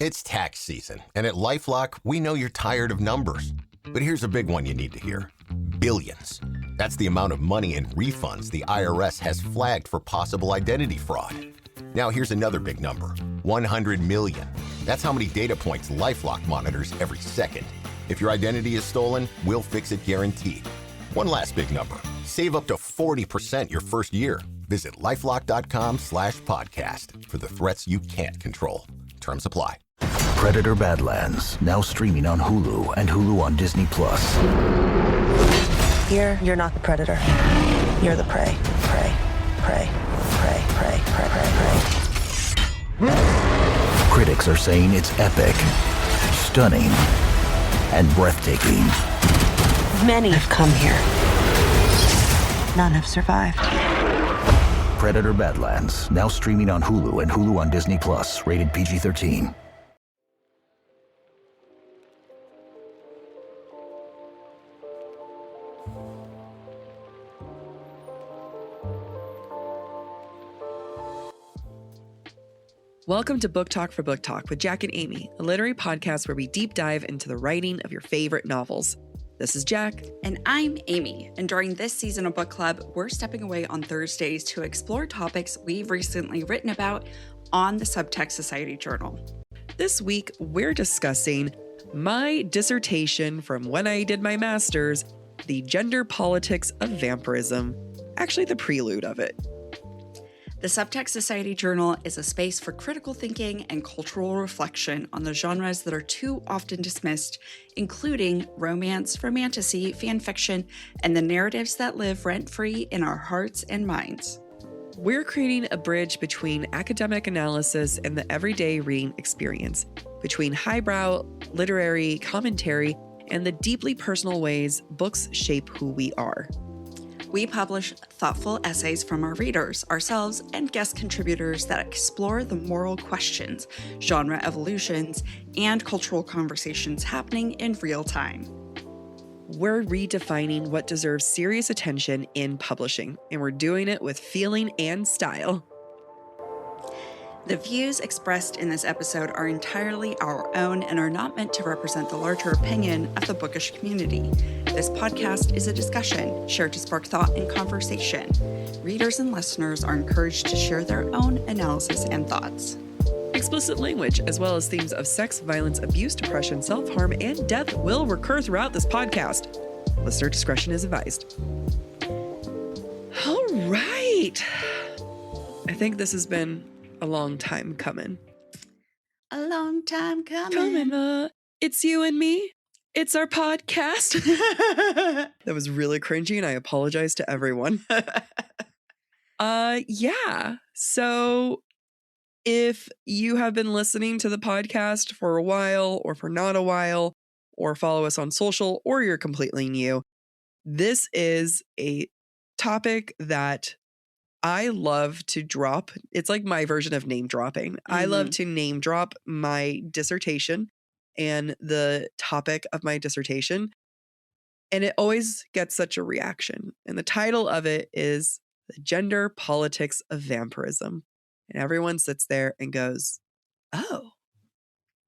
It's tax season, and at LifeLock, we know you're tired of numbers. But here's a big one you need to hear. Billions. That's the amount of money in refunds the IRS has flagged for possible identity fraud. Now here's another big number. 100 million. That's how many data points LifeLock monitors every second. If your identity is stolen, we'll fix it guaranteed. One last big number. Save up to 40% your first year. Visit lifelock.com/podcast for the threats you can't control. Terms apply. Predator Badlands, now streaming on Hulu and Hulu on Disney+. Here, you're not the predator. You're the prey. Prey. Prey. Prey. Prey. Prey. Prey. Prey. Critics are saying it's epic, stunning, and breathtaking. Many have come here. None have survived. Predator Badlands, now streaming on Hulu and Hulu on Disney+, rated PG-13. Welcome to Book Talk for Book Talk with Jack and Amy, a literary podcast where we deep dive into the writing of your favorite novels. This is Jack. And I'm Amy. And during this season of Book Club, we're stepping away on Thursdays to explore topics we've recently written about on the Subtext Society Journal. This week, we're discussing my dissertation from when I did my master's, The Gender Politics of Vampirism. Actually, the prelude of it. The Subtext Society Journal is a space for critical thinking and cultural reflection on the genres that are too often dismissed, including romance, romantasy, fanfiction, and the narratives that live rent-free in our hearts and minds. We're creating a bridge between academic analysis and the everyday reading experience, between highbrow literary commentary and the deeply personal ways books shape who we are. We publish thoughtful essays from our readers, ourselves, and guest contributors that explore the moral questions, genre evolutions, and cultural conversations happening in real time. We're redefining what deserves serious attention in publishing, and we're doing it with feeling and style. The views expressed in this episode are entirely our own and are not meant to represent the larger opinion of the bookish community. This podcast is a discussion shared to spark thought and conversation. Readers and listeners are encouraged to share their own analysis and thoughts. Explicit language, as well as themes of sex, violence, abuse, depression, self-harm, and death will recur throughout this podcast. Listener discretion is advised. All right. I think this has been a long time coming. A long time coming. It's you and me. It's our podcast. That was really cringy, and I apologize to everyone. Yeah. So if you have been listening to the podcast for a while or for not a while, or follow us on social, or you're completely new, this is a topic that I love to drop. It's like my version of name dropping. Mm-hmm. I love to name drop my dissertation and the topic of my dissertation. And it always gets such a reaction. And the title of it is The Gender Politics of Vampirism. And everyone sits there and goes, oh,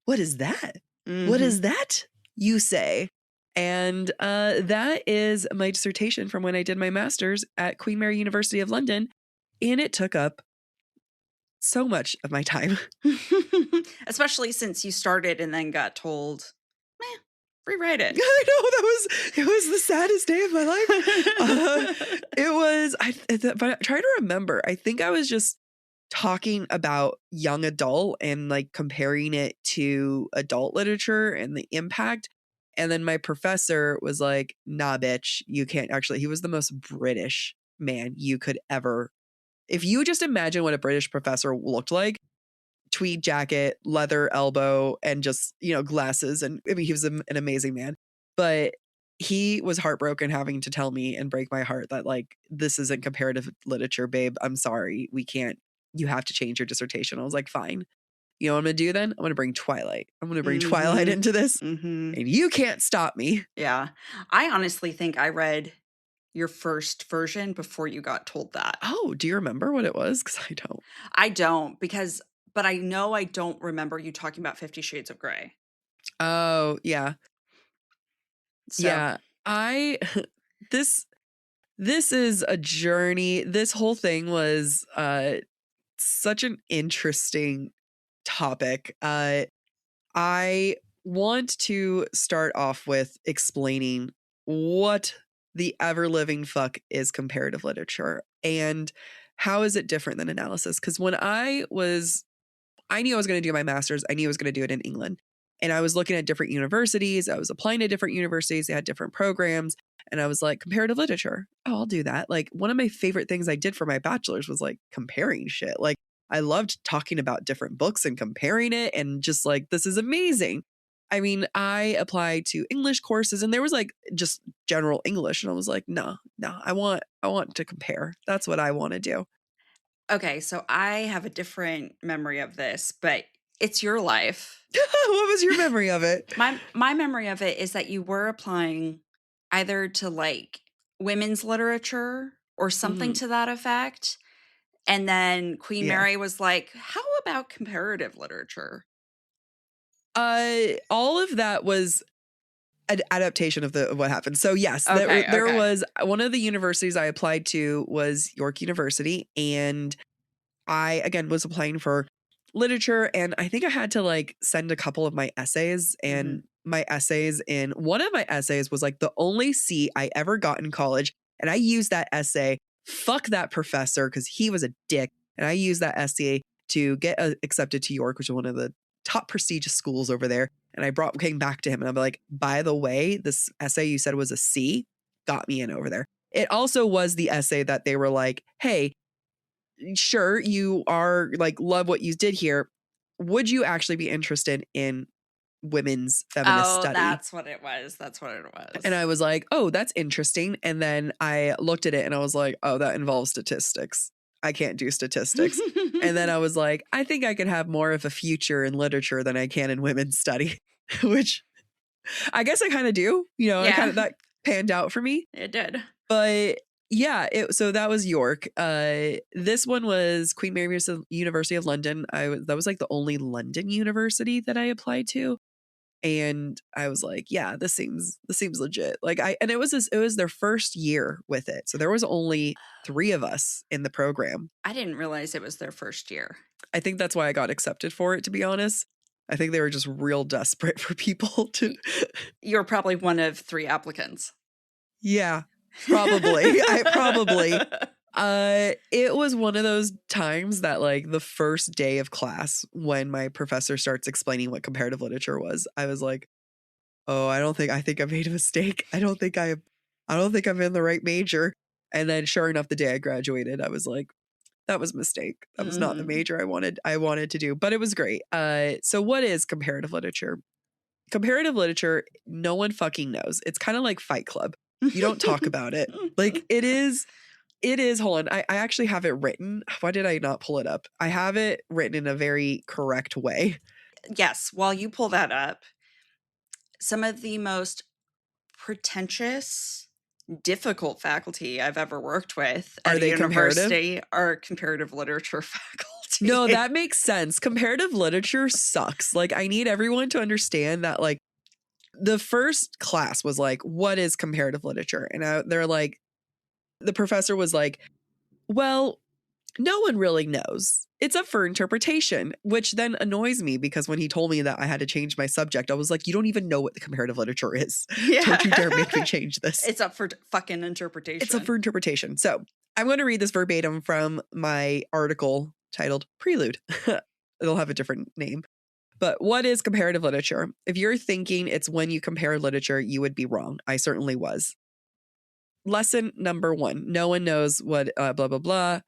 what is that? Mm-hmm. What is that, you say? And that is my dissertation from when I did my master's at Queen Mary University of London. And it took up so much of my time. Especially since you started and then got told, rewrite it. I know, it was the saddest day of my life. But try to remember, I think I was just talking about young adult and like comparing it to adult literature and the impact. And then my professor was like, nah, bitch, you can't actually. He was the most British man you could ever. If you just imagine what a British professor looked like, tweed jacket, leather elbow, and just, glasses. And I mean, he was an amazing man, but he was heartbroken having to tell me and break my heart that like, this isn't comparative literature, babe. I'm sorry. We can't, you have to change your dissertation. I was like, fine. You know what I'm going to do then? I'm going to bring Twilight. I'm going to bring Twilight into this and you can't stop me. Yeah. I honestly think I read your first version before you got told that. Oh, do you remember what it was? Because I don't. I don't, because but I know I don't remember you talking about 50 Shades of Grey. Oh, yeah. So. Yeah. I this this is a journey. This whole thing was such an interesting topic. I want to start off with explaining what the ever living fuck is comparative literature and how is it different than analysis? Because when I knew I was going to do my master's, I knew I was going to do it in England. And I was looking at different universities. I was applying to different universities. They had different programs. And I was like, comparative literature. Oh, I'll do that. Like, one of my favorite things I did for my bachelor's was like comparing shit. Like, I loved talking about different books and comparing it and just like, this is amazing. I mean, I applied to English courses and there was like just general English. And I was like, no, I want to compare. That's what I want to do. Okay, so I have a different memory of this, but it's your life. What was your memory of it? My memory of it is that you were applying either to like women's literature or something to that effect. And then Queen Yeah. Mary was like, how about comparative literature? All of that was an adaptation of what happened. So yes, Okay, there okay. was one of the universities I applied to was York University, and I again was applying for literature, and I think I had to like send a couple of my essays, and my essays in one of my essays was like the only C I ever got in college, and I used that essay. Fuck that professor because he was a dick, and I used that essay to get accepted to York, which is one of the top prestigious schools over there. And I came back to him and I'm like, by the way, this essay you said was a C got me in over there. It also was the essay that they were like, hey, sure, you are like, love what you did here. Would you actually be interested in women's feminist study? That's what it was. That's what it was. And I was like, oh, that's interesting. And then I looked at it and I was like, oh, that involves statistics. I can't do statistics. And then I was like, I think I could have more of a future in literature than I can in women's study, which I guess I kind of do. You know, Yeah. that panned out for me. It did. But yeah, so that was York. This one was Queen Mary University of London. That was like the only London university that I applied to. And I was like, yeah, this seems legit. Like it was their first year with it. So there was only 3 of us in the program. I didn't realize it was their first year. I think that's why I got accepted for it, to be honest. I think they were just real desperate for people to. You're probably one of 3 applicants. Yeah, probably. It was one of those times that like the first day of class when my professor starts explaining what comparative literature was, I was like, oh, I think I made a mistake. I don't think I'm in the right major. And then sure enough, the day I graduated, I was like, that was a mistake. That was not the major I wanted to do, but it was great. So what is comparative literature? Comparative literature, no one fucking knows. It's kind of like Fight Club. You don't talk about it. Like it is, hold on. I actually have it written. Why did I not pull it up? I have it written in a very correct way. Yes, while you pull that up, some of the most pretentious, difficult faculty I've ever worked with at a university are comparative literature faculty. No, that makes sense. Comparative literature sucks. Like, I need everyone to understand that, like, the first class was like, what is comparative literature? And they're like, the professor was like, well, no one really knows. It's up for interpretation, which then annoys me because when he told me that I had to change my subject, I was like, you don't even know what the comparative literature is. Yeah. Don't you dare make me change this. It's up for fucking interpretation. It's up for interpretation. So I'm going to read this verbatim from my article titled Prelude. It'll have a different name. But what is comparative literature? If you're thinking it's when you compare literature, you would be wrong. I certainly was. Lesson number 1. No one knows what blah, blah, blah.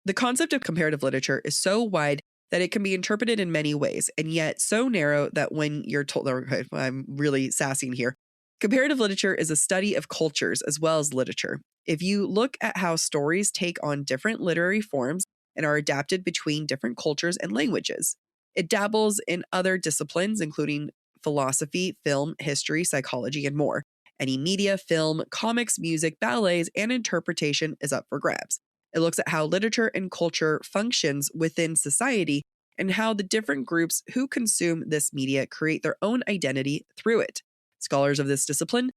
The concept of comparative literature is so wide that it can be interpreted in many ways, and yet so narrow that when you're told, okay, I'm really sassing here. Comparative literature is a study of cultures as well as literature. If you look at how stories take on different literary forms and are adapted between different cultures and languages, it dabbles in other disciplines, including philosophy, film, history, psychology, and more. Any media, film, comics, music, ballets, and interpretation is up for grabs. It looks at how literature and culture functions within society and how the different groups who consume this media create their own identity through it. Scholars of this discipline,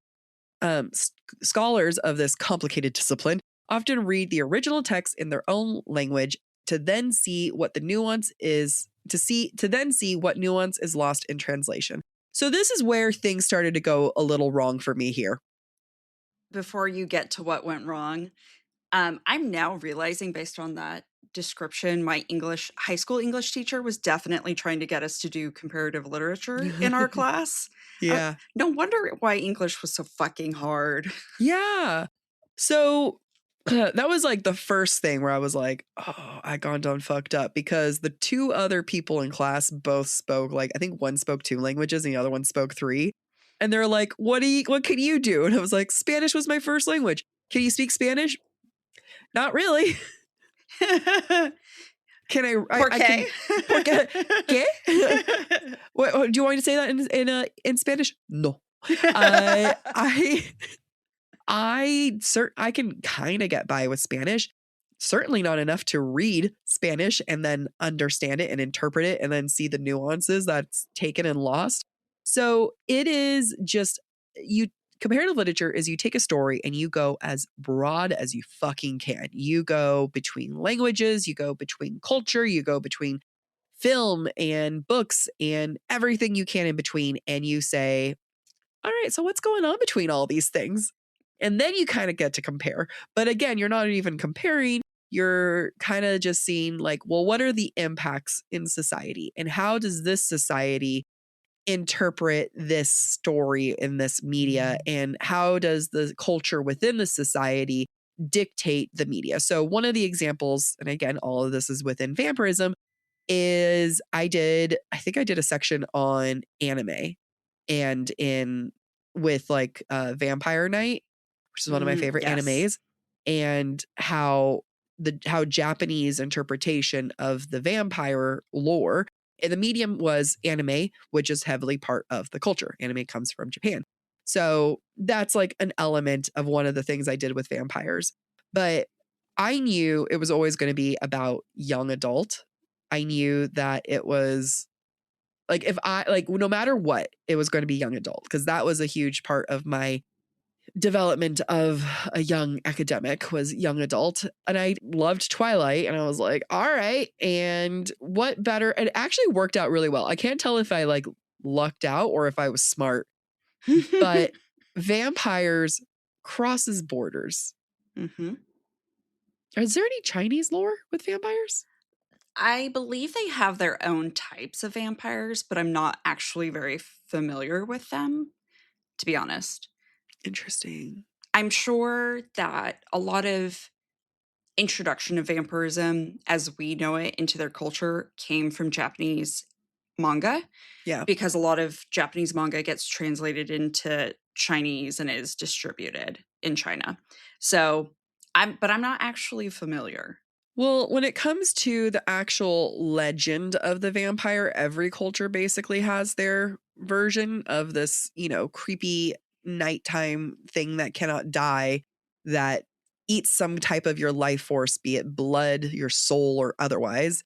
scholars of this complicated discipline often read the original text in their own language to then see what the nuance is, to then see what nuance is lost in translation. So this is where things started to go a little wrong for me here. Before you get to what went wrong, I'm now realizing, based on that description, my high school English teacher was definitely trying to get us to do comparative literature in our class. Yeah. No wonder why English was so fucking hard. Yeah. So that was like the first thing where I was like, oh, I gone done fucked up, because the two other people in class both spoke, like, I think one spoke 2 languages and the other one spoke 3. And they're like, what can you do? And I was like, Spanish was my first language. Can you speak Spanish? Not really. Can I? I can. ¿Qué? What, do you want me to say that in Spanish? No. I can kind of get by with Spanish. Certainly not enough to read Spanish and then understand it and interpret it and then see the nuances that's taken and lost. So it is just, comparative literature is you take a story and you go as broad as you fucking can. You go between languages, you go between culture, you go between film and books and everything you can in between. And you say, all right, so what's going on between all these things? And then you kind of get to compare. But again, you're not even comparing. You're kind of just seeing like, well, what are the impacts in society? And how does this society interpret this story in this media? And how does the culture within the society dictate the media? So one of the examples, and again, all of this is within vampirism, is I think I did a section on anime and with like Vampire Night, which is one of my favorite animes, and how Japanese interpretation of the vampire lore, and the medium was anime, which is heavily part of the culture. Anime comes from Japan. So that's like an element of one of the things I did with vampires. But I knew it was always going to be about young adult. I knew that it was like, if I like, no matter what, it was going to be young adult, because that was a huge part of my development of a young academic, was young adult. And I loved Twilight, and I was like, all right, and what better? It actually worked out really well. I can't tell if I like lucked out or if I was smart, but vampires crosses borders. Mm-hmm. Is there any Chinese lore with vampires? I believe they have their own types of vampires, but I'm not actually very familiar with them, to be honest. Interesting. I'm sure that a lot of introduction of vampirism as we know it into their culture came from Japanese manga. Yeah. Because a lot of Japanese manga gets translated into Chinese and is distributed in China. So I'm not actually familiar. Well, when it comes to the actual legend of the vampire, every culture basically has their version of this, creepy nighttime thing that cannot die, that eats some type of your life force, be it blood, your soul, or otherwise.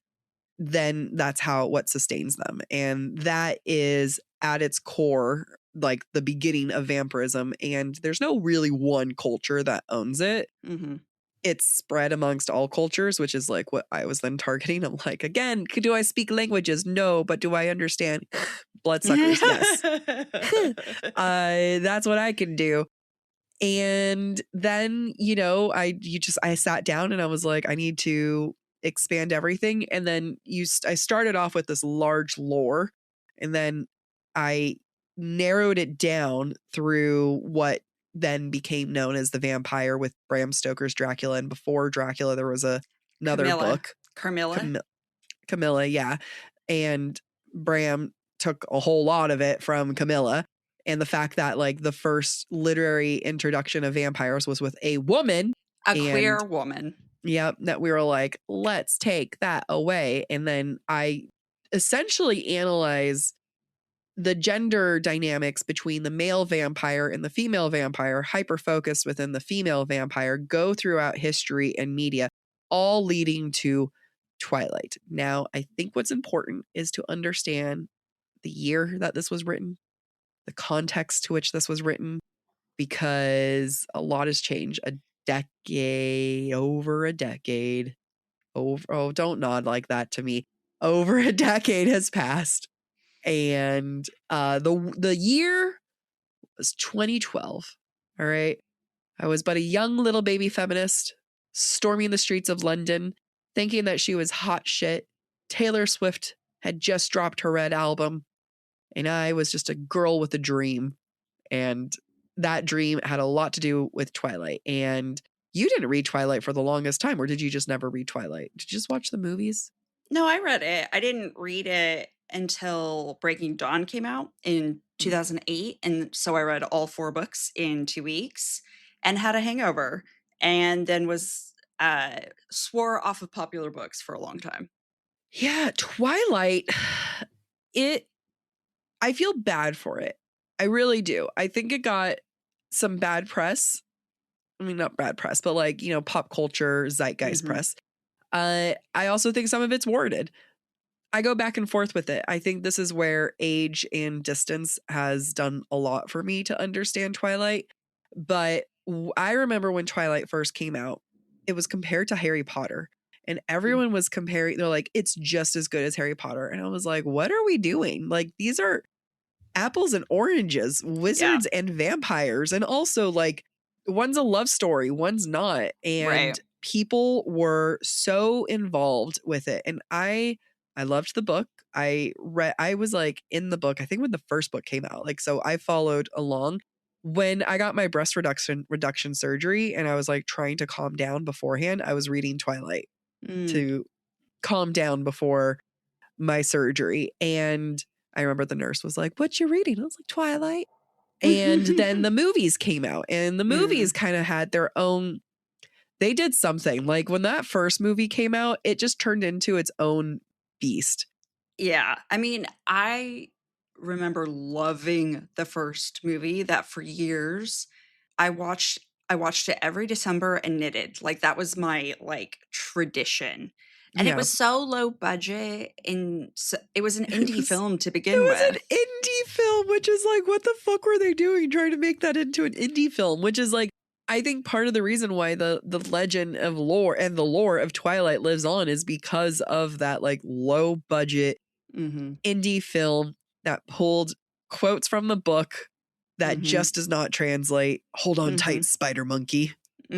Then that's what sustains them. And that is at its core, like the beginning of vampirism. And there's no really one culture that owns it. Mm-hmm. It's spread amongst all cultures, which is like what I was then targeting. I'm like, again, do I speak languages? No, but do I understand bloodsuckers? Yes. That's what I can do. And then, I sat down and I was like, I need to expand everything. And then I started off with this large lore, and then I narrowed it down through what then became known as the vampire with Bram Stoker's Dracula. And before Dracula, there was another book. Camilla, yeah. And Bram took a whole lot of it from Camilla. And the fact that like the first literary introduction of vampires was with a woman. A queer woman. Yep. That we were like, let's take that away. And then I essentially analyze the gender dynamics between the male vampire and the female vampire, hyper-focused within the female vampire, go throughout history and media, all leading to Twilight. Now, I think what's important is to understand the year that this was written, the context to which this was written, because a lot has changed. Over a decade. Oh, don't nod like that to me. Over a decade has passed. And the year was 2012. All right. I was but a young little baby feminist storming the streets of London, thinking that she was hot shit. Taylor Swift had just dropped her Red album, and I was just a girl with a dream. And that dream had a lot to do with Twilight. And you didn't read Twilight for the longest time, or did you just never read Twilight? Did you just watch the movies? No, I read it. I didn't read it until Breaking Dawn came out in 2008. And so I read all 4 books in 2 weeks and had a hangover, and then was swore off of popular books for a long time. Yeah, Twilight, I feel bad for it. I really do. I think it got some bad press. I mean, not bad press, but like, pop culture, zeitgeist press. I also think some of it's warranted. I go back and forth with it. I think this is where age and distance has done a lot for me to understand Twilight. But I remember when Twilight first came out, it was compared to Harry Potter. And everyone was comparing, they're like, it's just as good as Harry Potter. And I was like, what are we doing? Like, these are apples and oranges, wizards and vampires. And also, like, one's a love story, one's not. And people were so involved with it. And I loved the book. I was like in the book, I think when the first book came out. Like, so I followed along. When I got my breast reduction surgery and I was like trying to calm down beforehand, I was reading Twilight to calm down before my surgery. And I remember the nurse was like, "What you reading?" I was like, "Twilight." And then the movies came out, and the movies kind of had their own, they did something. Like when that first movie came out, it just turned into its own beast. Yeah. I mean, I remember loving the first movie that for years I watched it every December and knitted. Like that was my like tradition. And it Yeah. was so low budget, and it was an indie film to begin It with. was an indie film, which is like, what the fuck were they doing trying to make that into an indie film? Which is like, I think part of the reason why the legend of lore and the lore of Twilight lives on is because of that like low budget indie film that pulled quotes from the book that just does not translate. Hold on tight, spider monkey. But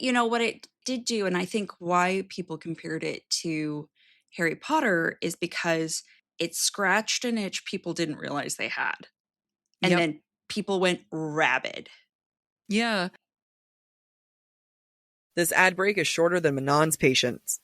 you know what it did do, and I think why people compared it to Harry Potter is because it scratched an itch people didn't realize they had. And then people went rabid. Yeah. This ad break is shorter than Manon's patience.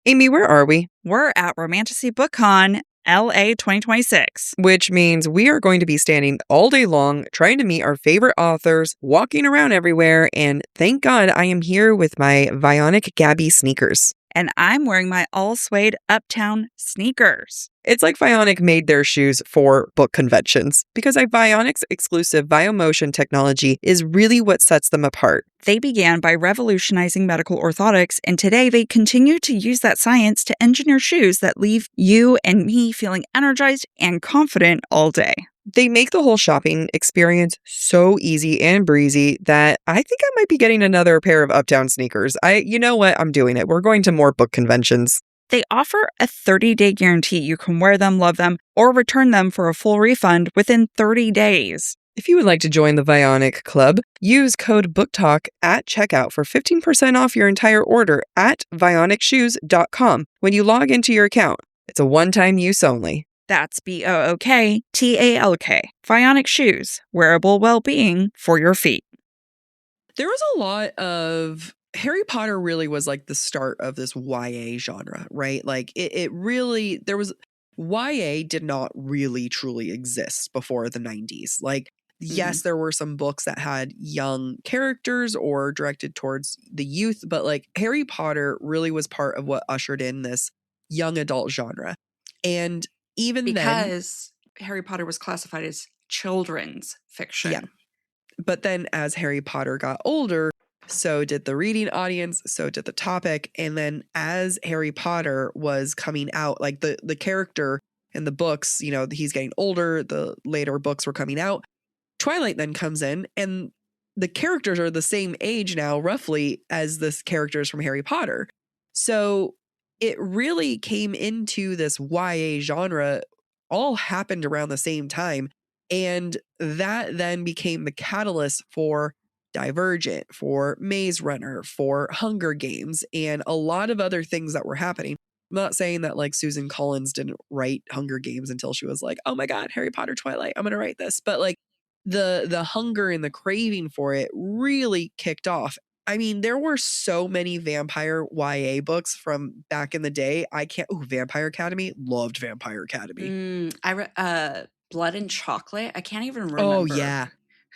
Amy, where are we? We're at Romantasy BookCon LA 2026. Which means we are going to be standing all day long trying to meet our favorite authors, walking around everywhere, and thank God I am here with my Vionic Gabby sneakers. And I'm wearing my all suede Uptown sneakers. It's like Vionic made their shoes for book conventions, because Vionic's exclusive Viomotion technology is really what sets them apart. They began by revolutionizing medical orthotics, and today they continue to use that science to engineer shoes that leave you and me feeling energized and confident all day. They make the whole shopping experience so easy and breezy that I think I might be getting another pair of Uptown sneakers. You know what? I'm doing it. We're going to more book conventions. They offer a 30-day guarantee. You can wear them, love them, or return them for a full refund within 30 days. If you would like to join the Vionic Club, use code BookTok at checkout for 15% off your entire order at vionicshoes.com when you log into your account. It's a one-time use only. That's BOOKTALK. Vionic Shoes, wearable well-being for your feet. There was a lot of... Harry Potter really was like the start of this YA genre, right? Like it really... There was... YA did not really truly exist before the 90s. Like, yes, there were some books that had young characters or directed towards the youth, but like Harry Potter really was part of what ushered in this young adult genre. And even because Harry Potter was classified as children's fiction. Yeah. But then as Harry Potter got older, So did the reading audience, so did the topic. And then as Harry Potter was coming out, like the character in the books, you know, he's getting older, the later books were coming out. Twilight then comes in, and the characters are the same age now, roughly, as the characters from Harry Potter. So it really came into this YA genre, all happened around the same time. And that then became the catalyst for Divergent, for Maze Runner, for Hunger Games, and a lot of other things that were happening. I'm not saying that like Susan Collins didn't write Hunger Games until she was like, oh my God, Harry Potter, Twilight, I'm going to write this. But like the hunger and the craving for it really kicked off. I mean, there were so many vampire YA books from back in the day. Vampire Academy, loved Vampire Academy. Blood and Chocolate. I can't even remember. Oh yeah.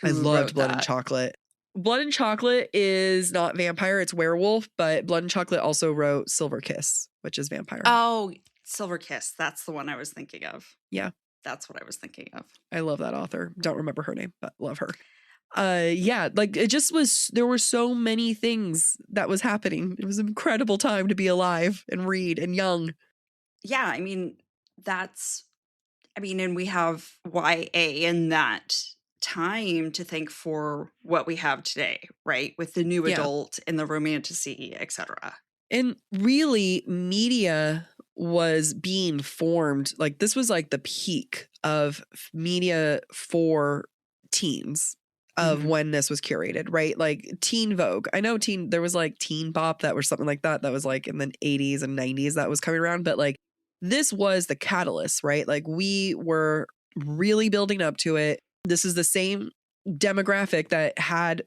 I loved Blood and that. Chocolate. Blood and Chocolate is not vampire, it's werewolf, but Blood and Chocolate also wrote Silver Kiss, which is vampire. Oh, Silver Kiss. That's the one I was thinking of. Yeah. That's what I was thinking of. I love that author. Don't remember her name, but love her. Yeah, like it just was, there were so many things that was happening. It was an incredible time to be alive and read and young. Yeah, I mean, and we have YA in that time to thank for what we have today, right? With the new adult and the romantasy, etc. And really, media was being formed. Like this was like the peak of media for teens of when this was curated, right? Like Teen Vogue. I know there was like Teen Pop that was something like that was like in the 80s and 90s that was coming around. But like this was the catalyst, right? Like we were really building up to it. This is the same demographic that had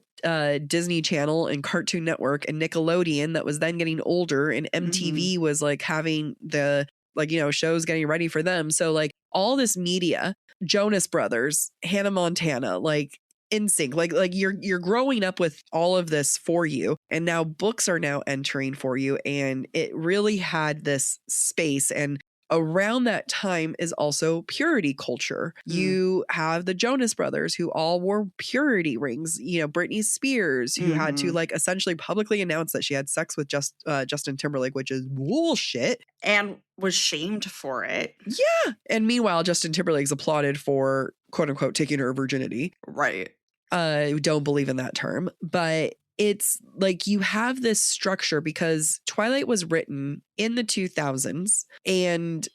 Disney Channel and Cartoon Network and Nickelodeon that was then getting older, and MTV was like having the like, you know, shows getting ready for them. So like all this media, Jonas Brothers, Hannah Montana, like NSYNC, like you're growing up with all of this for you, and now books are now entering for you, and it really had this space. And around that time is also purity culture. You have the Jonas Brothers who all wore purity rings. You know, Britney Spears who had to like essentially publicly announce that she had sex with Justin Timberlake, which is bullshit. And was shamed for it. Yeah. And meanwhile, Justin Timberlake's applauded for quote unquote taking her virginity. Right. Don't believe in that term, but it's like you have this structure because Twilight was written in the 2000s, and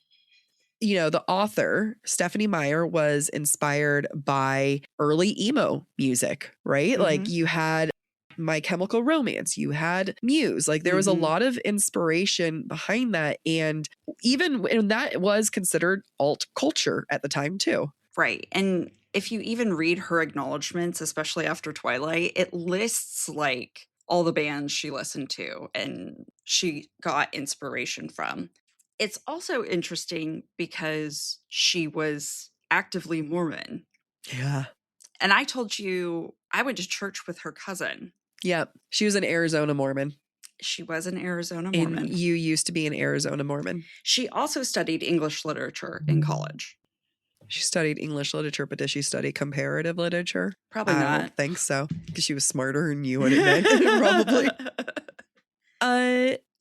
you know, the author Stephanie Meyer was inspired by early emo music, right? Like you had My Chemical Romance, you had Muse, like there was a lot of inspiration behind that, and that was considered alt culture at the time too. Right. And if you even read her acknowledgments, especially after Twilight, it lists like all the bands she listened to and she got inspiration from. It's also interesting because she was actively Mormon. Yeah. And I told you I went to church with her cousin. Yeah. She was an Arizona Mormon. She was an Arizona Mormon. And you used to be an Arizona Mormon. She also studied English literature in college. She studied English literature, but did she study comparative literature? Probably not. I don't think so, because she was smarter than you when it meant, probably.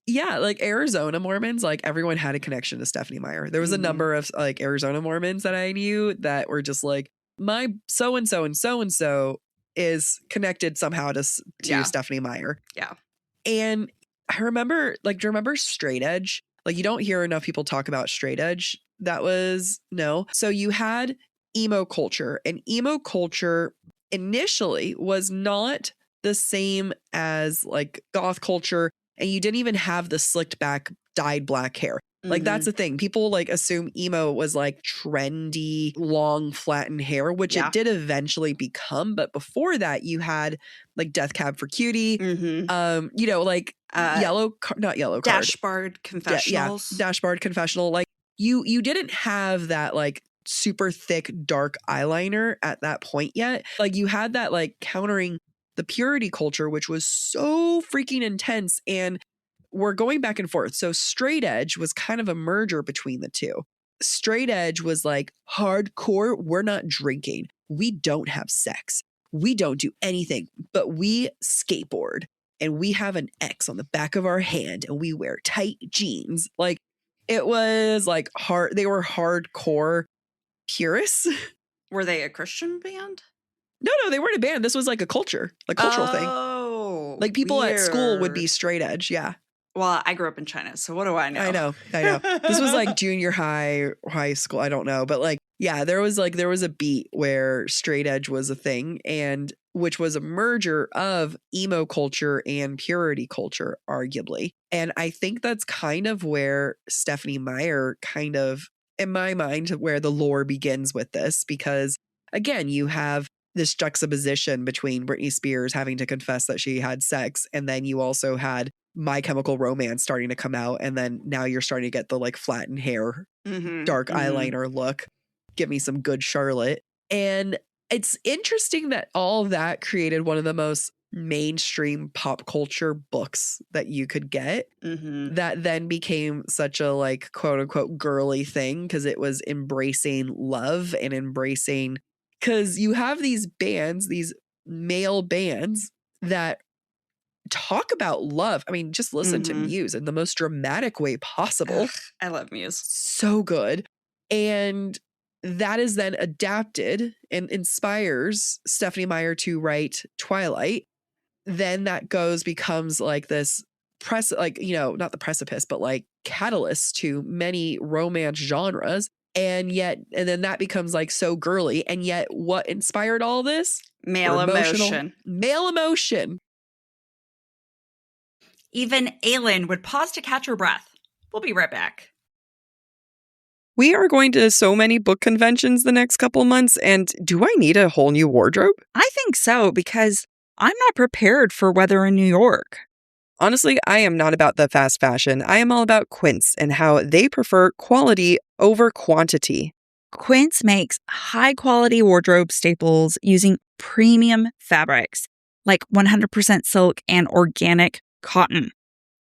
Yeah, like Arizona Mormons, like everyone had a connection to Stephanie Meyer. There was a number of like Arizona Mormons that I knew that were just like, my so-and-so and so-and-so is connected somehow to Stephanie Meyer. Yeah. And I remember, like, do you remember Straight Edge? Like, you don't hear enough people talk about Straight Edge. So you had emo culture, and emo culture initially was not the same as like goth culture, and you didn't even have the slicked back dyed black hair. Like that's the thing. People like assume emo was like trendy, long, flattened hair, which it did eventually become. But before that, you had like Death Cab for Cutie, you know, like not Yellow Card. Dashboard Confessionals. Dashboard Confessional. Like you didn't have that like super thick, dark eyeliner at that point yet. Like you had that like countering the purity culture, which was so freaking intense. And we're going back and forth. So Straight Edge was kind of a merger between the two. Straight Edge was like hardcore. We're not drinking. We don't have sex. We don't do anything, but we skateboard. and we have an X on the back of our hand and we wear tight jeans. Like, it was like hard. They were hardcore purists. Were they a Christian band? No, they weren't a band. This was like a culture, a cultural thing. Oh, Like people at school would be weird. straight edge. Yeah. Well, I grew up in China, so what do I know? I know. This was like junior high school. I don't know. But like, yeah, there was a beat where straight edge was a thing, and which was a merger of emo culture and purity culture, arguably. And I think that's kind of where Stephenie Meyer kind of, in my mind, where the lore begins with this, because again, you have this juxtaposition between Britney Spears having to confess that she had sex, and then you also had My Chemical Romance starting to come out, and then now you're starting to get the like flattened hair, dark eyeliner look. Give me some good Charlotte. And it's interesting that all of that created one of the most mainstream pop culture books that you could get, that then became such a like quote unquote girly thing, because it was embracing love and embracing, because you have these bands, these male bands that talk about love. I mean, just listen to Muse in the most dramatic way possible. Ugh, I love Muse. So good. And that is then adapted and inspires Stephenie Meyer to write Twilight. Then that becomes like this not the precipice, but like catalyst to many romance genres. And then that becomes like so girly. And yet what inspired all this? Male emotion. Male emotion. Even Aelin would pause to catch her breath. We'll be right back. We are going to so many book conventions the next couple months, and do I need a whole new wardrobe? I think so, because I'm not prepared for weather in New York. Honestly, I am not about the fast fashion. I am all about Quince and how they prefer quality over quantity. Quince makes high-quality wardrobe staples using premium fabrics, like 100% silk and organic cotton.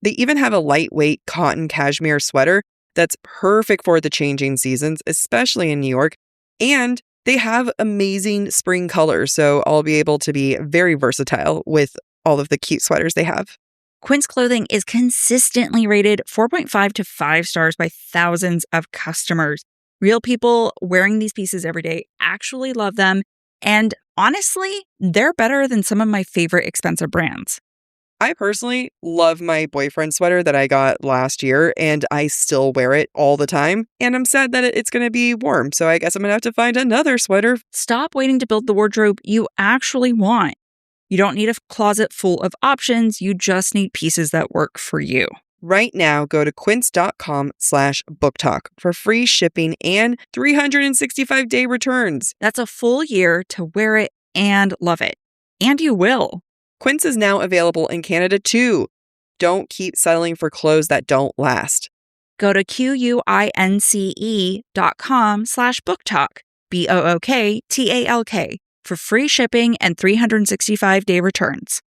They even have a lightweight cotton cashmere sweater that's perfect for the changing seasons, especially in New York. And they have amazing spring colors, so I'll be able to be very versatile with all of the cute sweaters they have. Quince clothing is consistently rated 4.5 to 5 stars by thousands of customers. Real people wearing these pieces every day actually love them. And honestly, they're better than some of my favorite expensive brands. I personally love my boyfriend sweater that I got last year, and I still wear it all the time. And I'm sad that it's going to be warm, so I guess I'm going to have to find another sweater. Stop waiting to build the wardrobe you actually want. You don't need a closet full of options. You just need pieces that work for you. Right now, go to quince.com/booktalk for free shipping and 365-day returns. That's a full year to wear it and love it. And you will. Quince is now available in Canada too. Don't keep settling for clothes that don't last. Go to quince.com/booktalk, BOOKTALK, for free shipping and 365-day returns.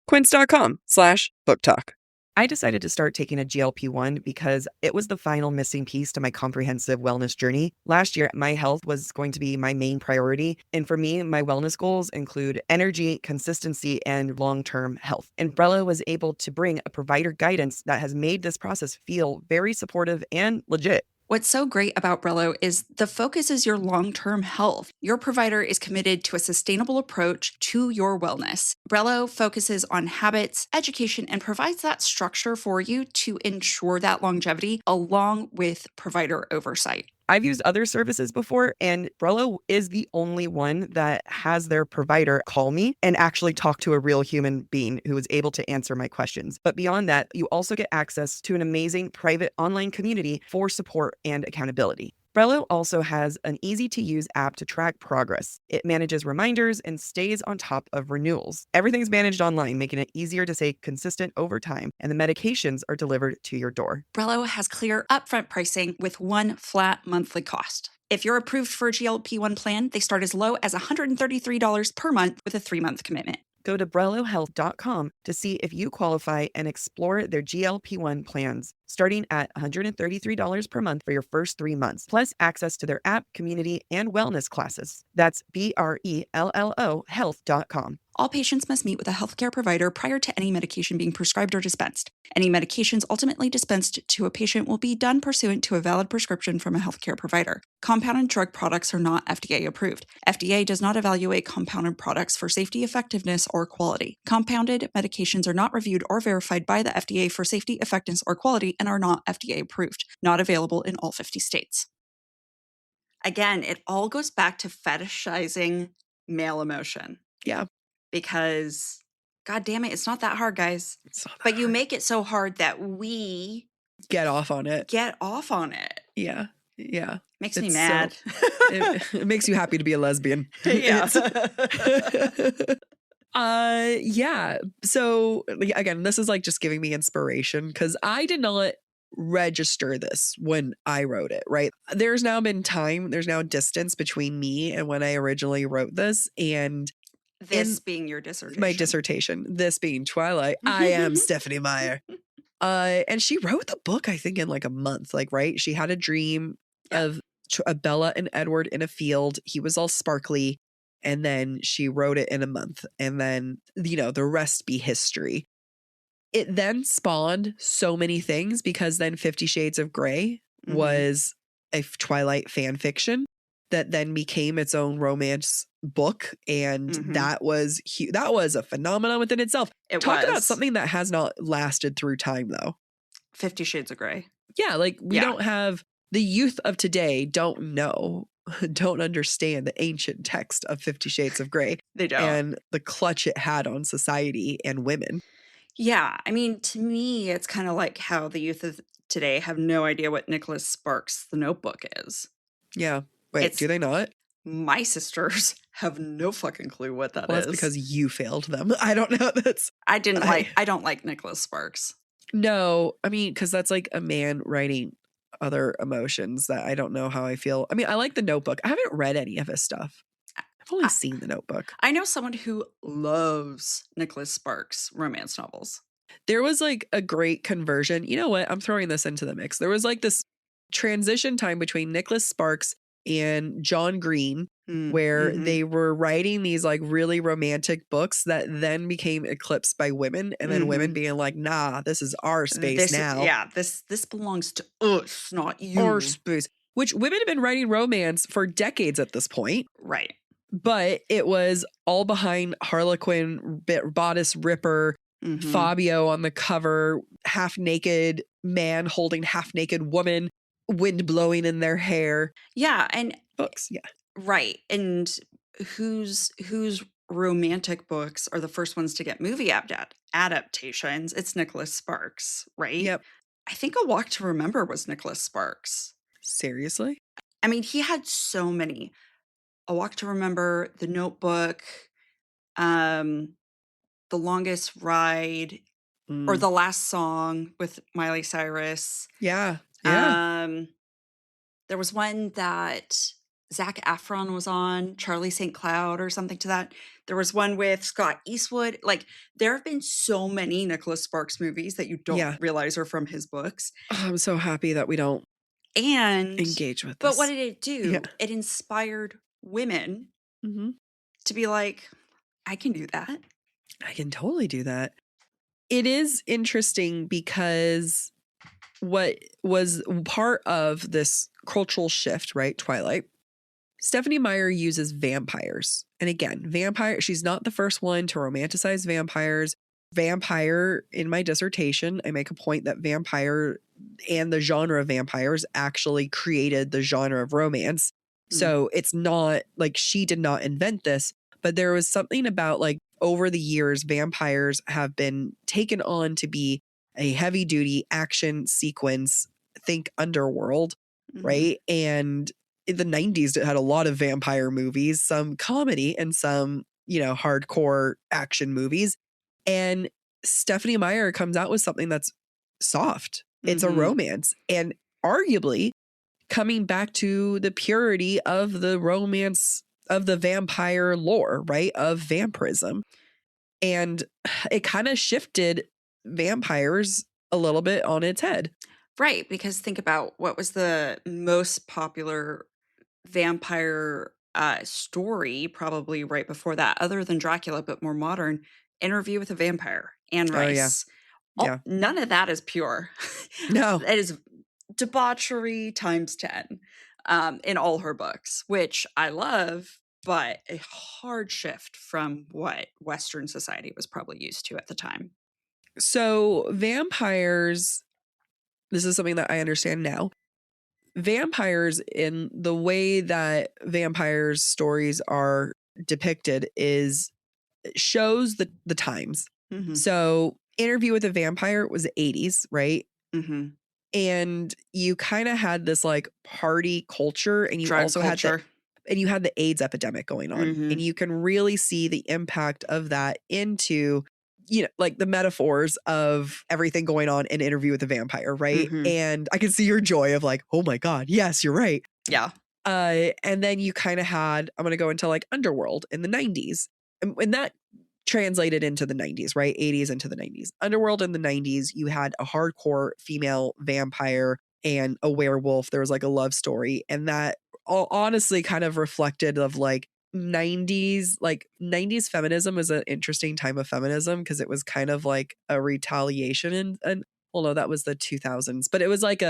Quince.com/booktalk. I decided to start taking a GLP-1 because it was the final missing piece to my comprehensive wellness journey. Last year, my health was going to be my main priority. And for me, my wellness goals include energy, consistency, and long-term health. And Brello was able to bring a provider guidance that has made this process feel very supportive and legit. What's so great about Brello is the focus is your long-term health. Your provider is committed to a sustainable approach to your wellness. Brello focuses on habits, education, and provides that structure for you to ensure that longevity along with provider oversight. I've used other services before, and Brello is the only one that has their provider call me and actually talk to a real human being who is able to answer my questions. But beyond that, you also get access to an amazing private online community for support and accountability. Brello also has an easy-to-use app to track progress. It manages reminders and stays on top of renewals. Everything's managed online, making it easier to stay consistent over time, and the medications are delivered to your door. Brello has clear upfront pricing with one flat monthly cost. If you're approved for a GLP-1 plan, they start as low as $133 per month with a 3-month commitment. Go to BrelloHealth.com to see if you qualify and explore their GLP-1 plans, starting at $133 per month for your first 3 months, plus access to their app, community, and wellness classes. That's BRELLO health.com. All patients must meet with a healthcare provider prior to any medication being prescribed or dispensed. Any medications ultimately dispensed to a patient will be done pursuant to a valid prescription from a healthcare provider. Compounded drug products are not FDA approved. FDA does not evaluate compounded products for safety, effectiveness, or quality. Compounded medications are not reviewed or verified by the FDA for safety, effectiveness, or quality and are not FDA approved. Not available in all 50 states. Again, it all goes back to fetishizing male emotion. Yeah. Because, God damn it, it's not that hard, guys. It's not that But you hard. make it so hard that we Get off on it. get off on it. Yeah. Yeah. Makes me It's mad. It makes you happy to be a lesbian. Yeah. Yeah. So again, this is like just giving me inspiration because I did not register this when I wrote it, right? There's now distance between me and when I originally wrote this, and This being your dissertation. my dissertation, this being Twilight. I am Stephanie Meyer. And she wrote the book, I think, in like a month, like, right? She had a dream of Bella and Edward in a field. He was all sparkly. And then she wrote it in a month. And then, the rest be history. It then spawned so many things because then 50 Shades of Grey was a Twilight fan fiction that then became its own romance book. And that was that was a phenomenon within itself. Talk about something that has not lasted through time, though. 50 Shades of Grey. Yeah, like we don't have the youth of today don't understand the ancient text of 50 Shades of Grey. They don't. And the clutch it had on society and women. Yeah. I mean, to me, it's kind of like how the youth of today have no idea what Nicholas Sparks' The Notebook is. Yeah. Wait, do they not? My sisters have no fucking clue what that is. That's because you failed them. I don't know. I don't like Nicholas Sparks. No, I mean, because that's like a man writing other emotions that I don't know how I feel. I mean, I like The Notebook. I haven't read any of his stuff. I've only seen The Notebook. I know someone who loves Nicholas Sparks romance novels. There was like a great conversion. You know what? I'm throwing this into the mix. There was like this transition time between Nicholas Sparks and John Green where they were writing these like really romantic books that then became eclipsed by women, and then women being like, nah, this is our space now. Yeah, this belongs to us, not you. Our space. Which women have been writing romance for decades at this point. Right. But it was all behind Harlequin, bodice ripper, Fabio on the cover, half naked man holding half naked woman, wind blowing in their hair. Yeah, and books, yeah. Right. And whose romantic books are the first ones to get movie adaptations? It's Nicholas Sparks, right? Yep. I think A Walk to Remember was Nicholas Sparks. Seriously? I mean, he had so many. A Walk to Remember, The Notebook, The Longest Ride, or The Last Song with Miley Cyrus. Yeah. Yeah. There was one that Zac Efron was on, Charlie St. Cloud or something to that. There was one with Scott Eastwood. Like, there have been so many Nicholas Sparks movies that you don't realize are from his books. Oh, I'm so happy that we don't engage with this. But what did it do? Yeah. It inspired women to be like, I can do that. I can totally do that. It is interesting because what was part of this cultural shift, right? Twilight. Stephanie Meyer uses vampires. And again, she's not the first one to romanticize vampires. Vampire, in my dissertation, I make a point that vampire and the genre of vampires actually created the genre of romance. So it's not like she did not invent this, but there was something about like over the years, vampires have been taken on to be a heavy duty action sequence, think Underworld, right? And in the 90s, it had a lot of vampire movies, some comedy and some, hardcore action movies. And Stephanie Meyer comes out with something that's soft. It's a romance. And arguably coming back to the purity of the romance of the vampire lore, right? Of vampirism. And it kind of shifted vampires a little bit on its head. Right. Because think about what was the most popular vampire story probably right before that, other than Dracula, but more modern, Interview with a Vampire, Anne Oh, yeah. Rice. Yeah. None of that is pure. No. It is debauchery times 10 in all her books, which I love, but a hard shift from what Western society was probably used to at the time. So vampires, this is something that I understand now. Vampires, in the way that vampires stories are depicted, shows the times. Mm-hmm. So Interview with a Vampire was the 80s, right? Mm-hmm. And you kind of had this like party culture, and you Drug also culture. you had the AIDS epidemic going on. Mhm. And you can really see the impact of that into, like the metaphors of everything going on in Interview with a Vampire, right? Mhm. And I can see your joy of like, oh my God, yes, you're right. Yeah. And then you kind of had, I'm going to go into like Underworld in the 90s. And that translated into the 90s, right? 80s into the 90s. Underworld in the 90s, you had a hardcore female vampire and a werewolf. There was like a love story. And that all honestly kind of reflected of like 90s feminism was an interesting time of feminism because it was kind of like a retaliation. And well, no, that was the 2000s, but it was like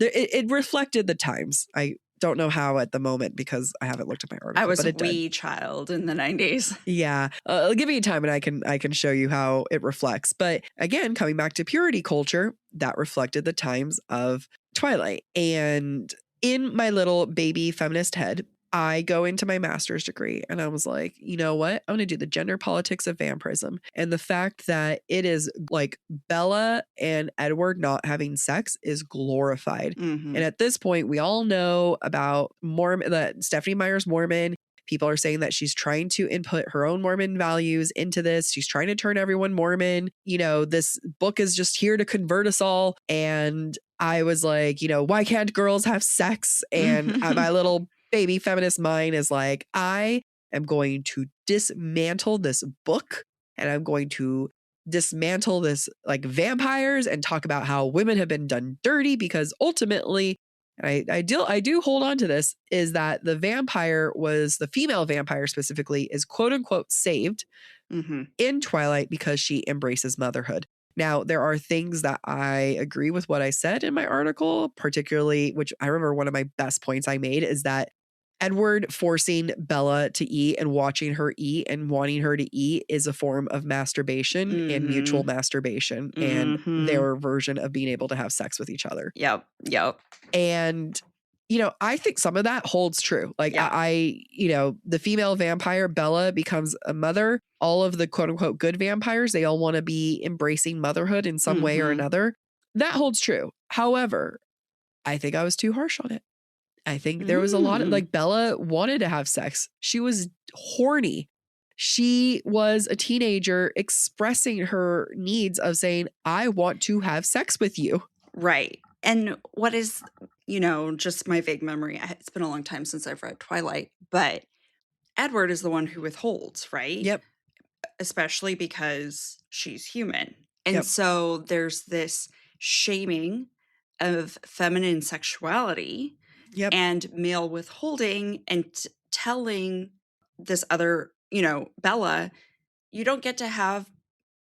it reflected the times. I don't know how at the moment because I haven't looked at my article. I was but a it did. wee child in the 90s. Yeah. Give me time and I can show you how it reflects. But again, coming back to purity culture, that reflected the times of Twilight. And in my little baby feminist head, I go into my master's degree and I was like, you know what? I'm going to do the gender politics of vampirism. And the fact that it is like Bella and Edward not having sex is glorified. Mhm. And at this point, we all know about that Stephanie Meyer's Mormon. People are saying that she's trying to input her own Mormon values into this. She's trying to turn everyone Mormon. This book is just here to convert us all. And I was like, why can't girls have sex? And my little baby feminist mind is like, I am going to dismantle this book and I'm going to dismantle this like vampires and talk about how women have been done dirty because ultimately, and I do hold on to this, is that the female vampire specifically is quote unquote saved in Twilight because she embraces motherhood. Now, there are things that I agree with what I said in my article, particularly, which I remember one of my best points I made is that Edward forcing Bella to eat and watching her eat and wanting her to eat is a form of masturbation and mutual masturbation and their version of being able to have sex with each other. Yep. And, I think some of that holds true. Like the female vampire, Bella, becomes a mother. All of the quote unquote good vampires, they all want to be embracing motherhood in some way or another. That holds true. However, I think I was too harsh on it. I think there was a lot of like Bella wanted to have sex. She was horny. She was a teenager expressing her needs of saying, I want to have sex with you. Right. And what is, just my vague memory. It's been a long time since I've read Twilight, but Edward is the one who withholds, right? Yep. Especially because she's human. And so there's this shaming of feminine sexuality and male withholding and telling this other, Bella, you don't get to have,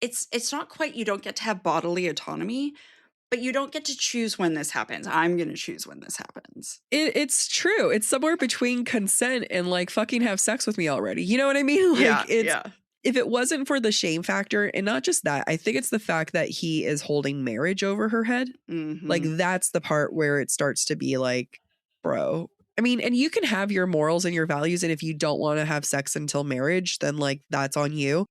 it's not quite, you don't get to have bodily autonomy, but you don't get to choose when this happens. I'm going to choose when this happens. It's true. It's somewhere between consent and like fucking have sex with me already. You know what I mean? Like if it wasn't for the shame factor, and not just that, I think it's the fact that he is holding marriage over her head. Like that's the part where it starts to be like, bro. I mean, and you can have your morals and your values, and if you don't want to have sex until marriage, then like that's on you.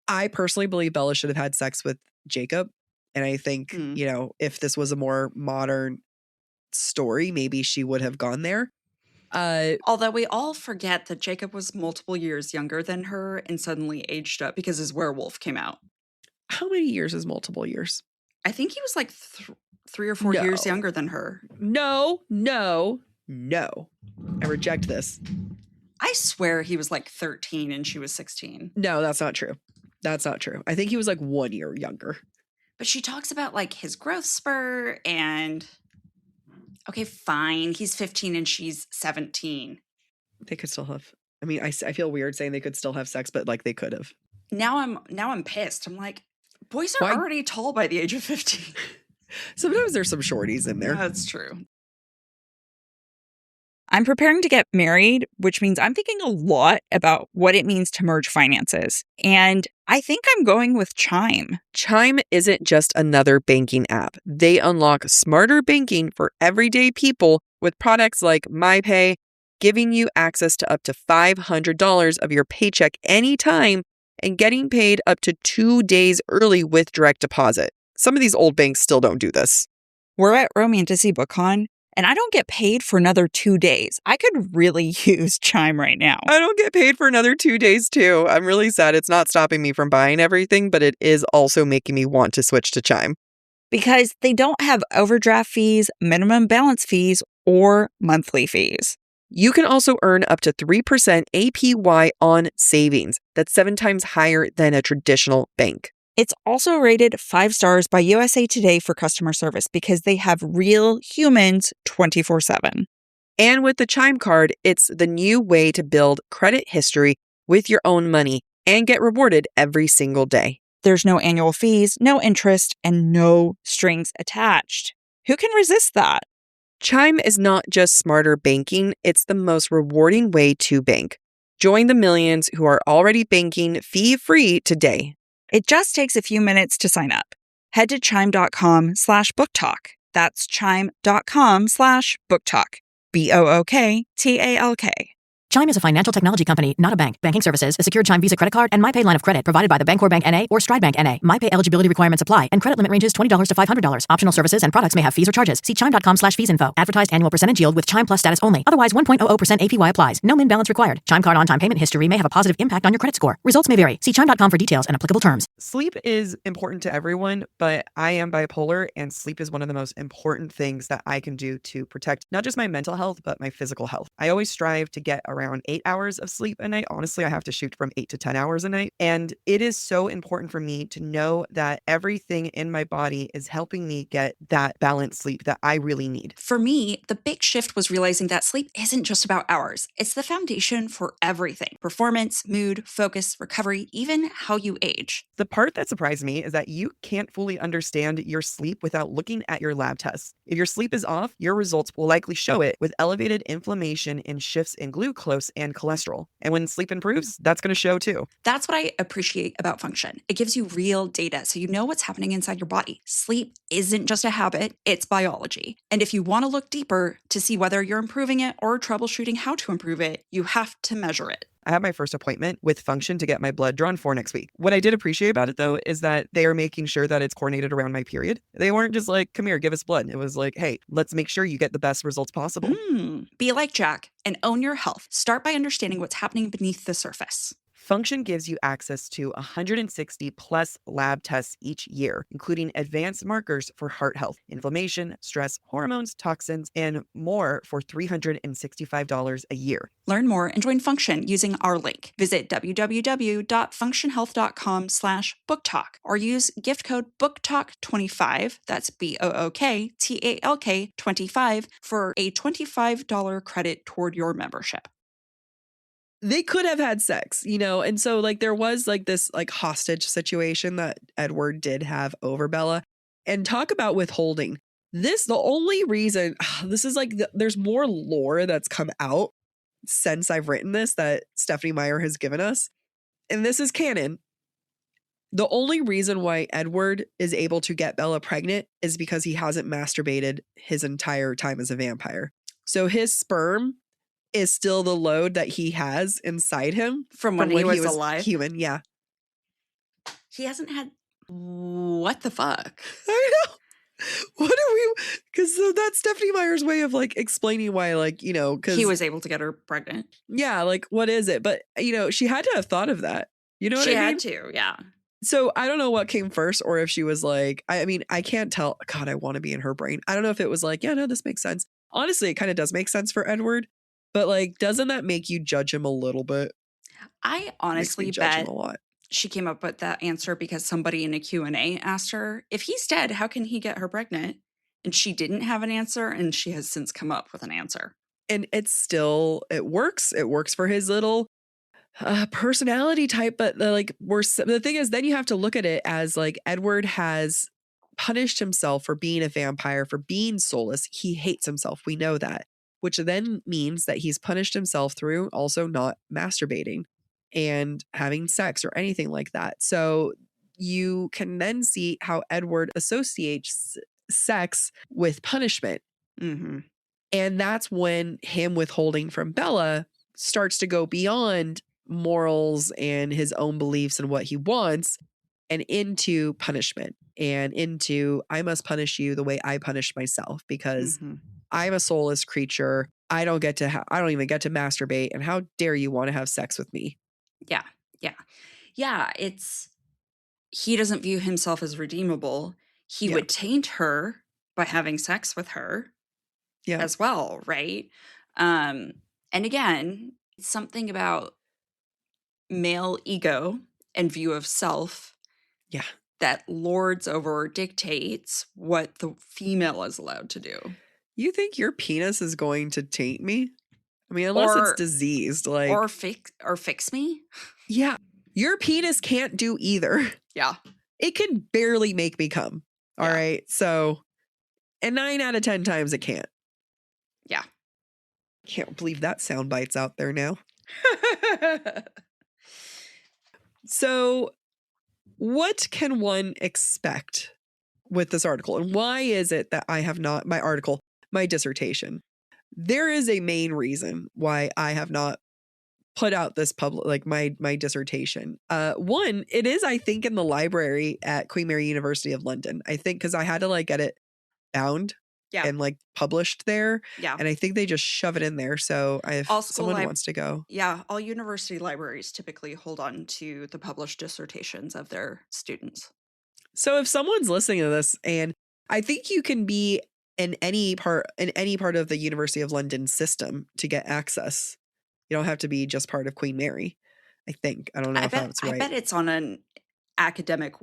I personally believe Bella should have had sex with Jacob. And I think, if this was a more modern story, maybe she would have gone there. Although we all forget that Jacob was multiple years younger than her and suddenly aged up because his werewolf came out. How many years is multiple years? I think he was like 3 or 4 years younger than her. No. I reject this. I swear he was like 13 and she was 16. No, that's not true. I think he was like 1 year younger. But she talks about like his growth spurt and okay, fine. He's 15 and she's 17. They could still have. I mean, I feel weird saying they could still have sex, but like they could have. Now I'm pissed. I'm like, boys are Why? already tall by the age of 15. Sometimes there's some shorties in there. That's true. I'm preparing to get married, which means I'm thinking a lot about what it means to merge finances. And I think I'm going with Chime. Chime isn't just another banking app. They unlock smarter banking for everyday people with products like MyPay, giving you access to up to $500 of your paycheck anytime and getting paid up to 2 days early with direct deposit. Some of these old banks still don't do this. We're at Romantasy BookCon, and I don't get paid for another 2 days. I could really use Chime right now. I don't get paid for another 2 days too. I'm really sad. It's not stopping me from buying everything, but it is also making me want to switch to Chime. Because they don't have overdraft fees, minimum balance fees, or monthly fees. You can also earn up to 3% APY on savings. That's 7 times higher than a traditional bank. It's also rated 5 stars by USA Today for customer service because they have real humans 24/7. And with the Chime card, it's the new way to build credit history with your own money and get rewarded every single day. There's no annual fees, no interest, and no strings attached. Who can resist that? Chime is not just smarter banking, it's the most rewarding way to bank. Join the millions who are already banking fee-free today. It just takes a few minutes to sign up. Head to chime.com/booktalk. That's chime.com/booktalk. BOOKTALK. Chime is a financial technology company, not a bank. Banking services, a secured Chime Visa credit card, and MyPay line of credit provided by the Bancorp Bank N.A. or Stride Bank N.A. MyPay eligibility requirements apply, and credit limit ranges $20 to $500. Optional services and products may have fees or charges. See chime.com/fees info. Advertised annual percentage yield with Chime Plus status only. Otherwise, 1.00% APY applies. No min balance required. Chime card on-time payment history may have a positive impact on your credit score. Results may vary. See chime.com for details and applicable terms. Sleep is important to everyone, but I am bipolar, and sleep is one of the most important things that I can do to protect not just my mental health, but my physical health. I always strive to get around 8 hours of sleep a night. Honestly, I have to shoot from 8 to 10 hours a night. And it is so important for me to know that everything in my body is helping me get that balanced sleep that I really need. For me, the big shift was realizing that sleep isn't just about hours. It's the foundation for everything: performance, mood, focus, recovery, even how you age. The part that surprised me is that you can't fully understand your sleep without looking at your lab tests. If your sleep is off, your results will likely show it with elevated inflammation and shifts in glucose and cholesterol. And when sleep improves, that's going to show too. That's what I appreciate about Function. It gives you real data so you know what's happening inside your body. Sleep isn't just a habit, it's biology. And if you want to look deeper to see whether you're improving it or troubleshooting how to improve it, you have to measure it. I have my first appointment with Function to get my blood drawn for next week. What I did appreciate about it, though, is that they are making sure that it's coordinated around my period. They weren't just like, come here, give us blood. It was like, hey, let's make sure you get the best results possible. Be like Jack and own your health. Start by understanding what's happening beneath the surface. Function gives you access to 160 plus lab tests each year, including advanced markers for heart health, inflammation, stress, hormones, toxins, and more for $365 a year. Learn more and join Function using our link. Visit www.functionhealth.com/booktalk or use gift code BookTalk25, that's BOOKTALK 25, for a $25 credit toward your membership. They could have had sex, you know? And so like there was like this like hostage situation that Edward did have over Bella. And talk about withholding. The only reason, this is like, there's more lore that's come out since I've written this that Stephanie Meyer has given us. And this is canon. The only reason why Edward is able to get Bella pregnant is because he hasn't masturbated his entire time as a vampire. So his sperm is still the load that he has inside him From when he was alive? Human, yeah. He hasn't had... What the fuck? I know. What are we... Because so that's Stephanie Meyer's way of like explaining why, like, you know, because He was able to get her pregnant. yeah, like what is it? But you know, she had to have thought of that. You know what She I mean? had to, yeah. So I don't know what came first, or if she was like, I mean, I can't tell. God, I want to be in her brain. I don't know if it was like, yeah, no, this makes sense. Honestly, it kind of does make sense for Edward. But like, doesn't that make you judge him a little bit? I honestly Makes me judge bet him a lot. she came up with that answer because somebody in a Q&A asked her, if he's dead, how can he get her pregnant? And she didn't have an answer, and she has since come up with an answer. And it works. It works for his little personality type. But the thing is, then you have to look at it as like Edward has punished himself for being a vampire, for being soulless. He hates himself. We know that, which then means that he's punished himself through also not masturbating and having sex or anything like that. So you can then see how Edward associates sex with punishment. Mm-hmm. And that's when him withholding from Bella starts to go beyond morals and his own beliefs and what he wants and into punishment and into, I must punish you the way I punish myself because I'm a soulless creature. I don't even get to masturbate. And how dare you want to have sex with me? Yeah. Yeah. Yeah. He doesn't view himself as redeemable. He would taint her by having sex with her as well. Right. And again, something about male ego and view of self that lords over or dictates what the female is allowed to do. You think your penis is going to taint me? I mean, unless it's diseased, like or fix me. Yeah, your penis can't do either. Yeah, it can barely make me come. All right, so and 9 out of 10 times it can't. Yeah, can't believe that sound bite's out there now. So, what can one expect with this article? And why is it that I have not, my dissertation? There is a main reason why I have not put out this my dissertation. One, it is, I think, in the library at Queen Mary University of London. I think because I had to get it bound and published there. Yeah. And I think they just shove it in there. So if someone wants to go. Yeah. All university libraries typically hold on to the published dissertations of their students. So if someone's listening to this, and I think you can be in any part of the University of London system to get access. You don't have to be just part of Queen Mary. I think. I don't know if that's right. I bet it's on an academic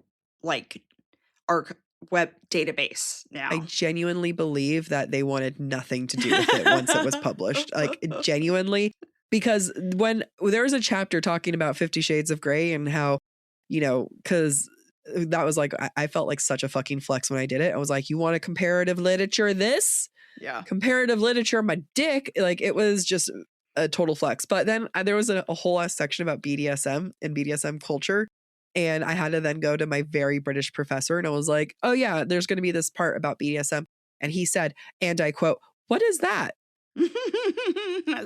web database now. I genuinely believe that they wanted nothing to do with it once it was published. Genuinely, because when there was a chapter talking about 50 Shades of Grey and how, because that was I felt like such a fucking flex when I did it. I was like, you want a comparative literature this? Yeah. Comparative literature, my dick. It was just a total flex. But then there was a whole ass section about BDSM and BDSM culture. And I had to then go to my very British professor and I was like, oh yeah, there's going to be this part about BDSM. And he said, and I quote, what is that?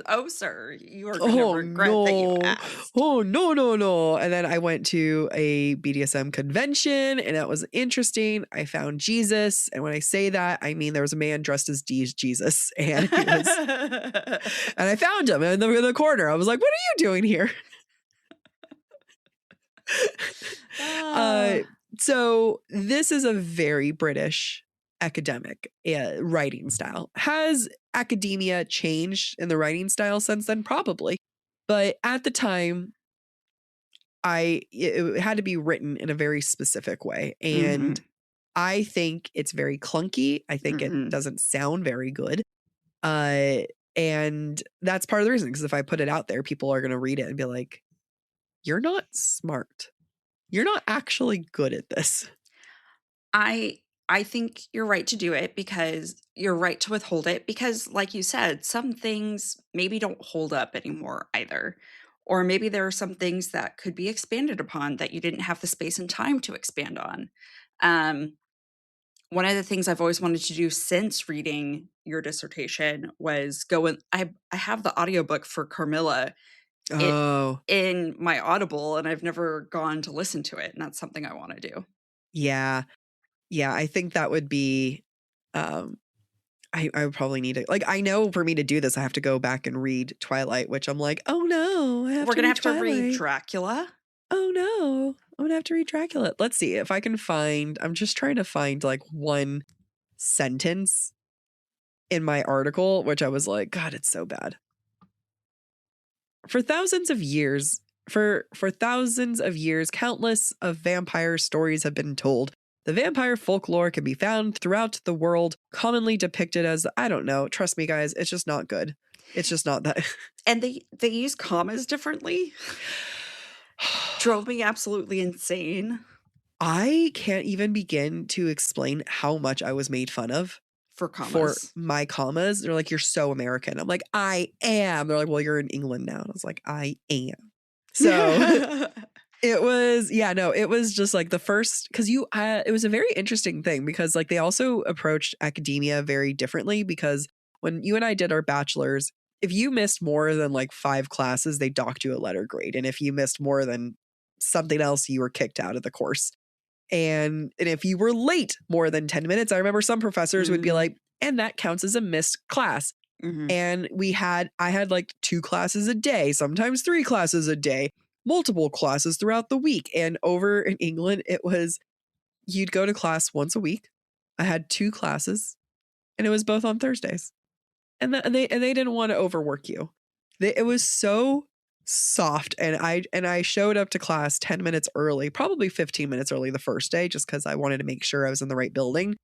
Oh, sir, you are going to regret that you asked. Oh, no. And then I went to a BDSM convention and that was interesting. I found Jesus. And when I say that, I mean there was a man dressed as Jesus. And he was, and I found him in the corner. I was like, what are you doing here? So this is a very British academic writing style. Has academia changed in the writing style since then? Probably. But at the time, it had to be written in a very specific way. And I think it's very clunky. I think it doesn't sound very good. And that's part of the reason, because if I put it out there, people are going to read it and be like, you're not smart. You're not actually good at this. I think you're right to do it, because you're right to withhold it, because like you said, some things maybe don't hold up anymore either. Or maybe there are some things that could be expanded upon that you didn't have the space and time to expand on. One of the things I've always wanted to do since reading your dissertation was go and I have the audiobook for Carmilla in my Audible, and I've never gone to listen to it. And that's something I want to do. Yeah. Yeah, I think that would be, I would probably need to, I know for me to do this, I have to go back and read Twilight, which I'm like, oh no, we're going to have to read Dracula. Oh no, I'm going to have to read Dracula. Let's see if I can find, I'm just trying to find one sentence in my article, which I was like, God, it's so bad. For thousands of years, countless of vampire stories have been told. The vampire folklore can be found throughout the world, commonly depicted as, I don't know, trust me guys, it's just not good. It's just not that. And they use commas differently. Drove me absolutely insane. I can't even begin to explain how much I was made fun of For commas. for my commas. They're like, you're so American. I'm like, I am. They're like, well, you're in England now. And I was like, I am. So it was, it was just like the first, because it was a very interesting thing because like they also approached academia very differently because when you and I did our bachelor's, if you missed more than like 5 classes, they docked you a letter grade. And if you missed more than something else, you were kicked out of the course. And if you were late more than 10 minutes, I remember some professors would be like, and that counts as a missed class. And I had like 2 classes a day, sometimes 3 classes a day, multiple classes throughout the week. And over in England, it was, you'd go to class once a week. I had 2 classes and it was both on Thursdays. And they didn't want to overwork you. It was so soft. And I showed up to class 10 minutes early, probably 15 minutes early the first day, just because I wanted to make sure I was in the right building.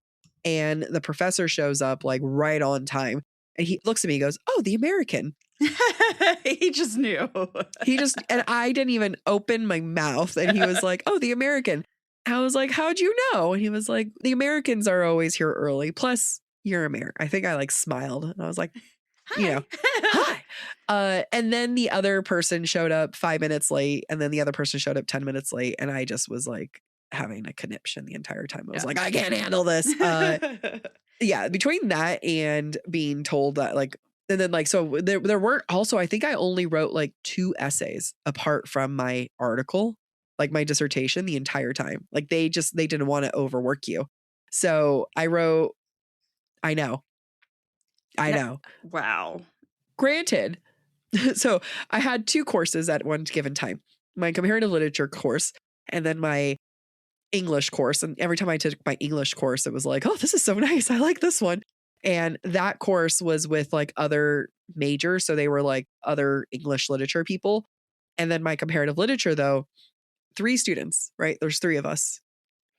And the professor shows up like right on time. And he looks at me, he goes, oh, the American. He just knew. And I didn't even open my mouth. And he was like, oh, the American. I was like, how'd you know? And he was like, the Americans are always here early. Plus, you're American. I think I like smiled. And I was like, Hi. Hi. And then the other person showed up 5 minutes late. And then the other person showed up 10 minutes late. And I just was like having a conniption the entire time. I was like, I can't handle this. Between that and being told that like, and then like, so there were also, I think I only wrote like 2 essays apart from my article, like my dissertation the entire time. Like they didn't want to overwork you. So I wrote, I know. Wow. Granted. So I had 2 courses at one given time, my comparative literature course and then my English course. And every time I took my English course, it was like, oh, this is so nice. I like this one. And that course was with like other majors. So they were like other English literature people. And then my comparative literature, though, 3 students, right? There's 3 of us.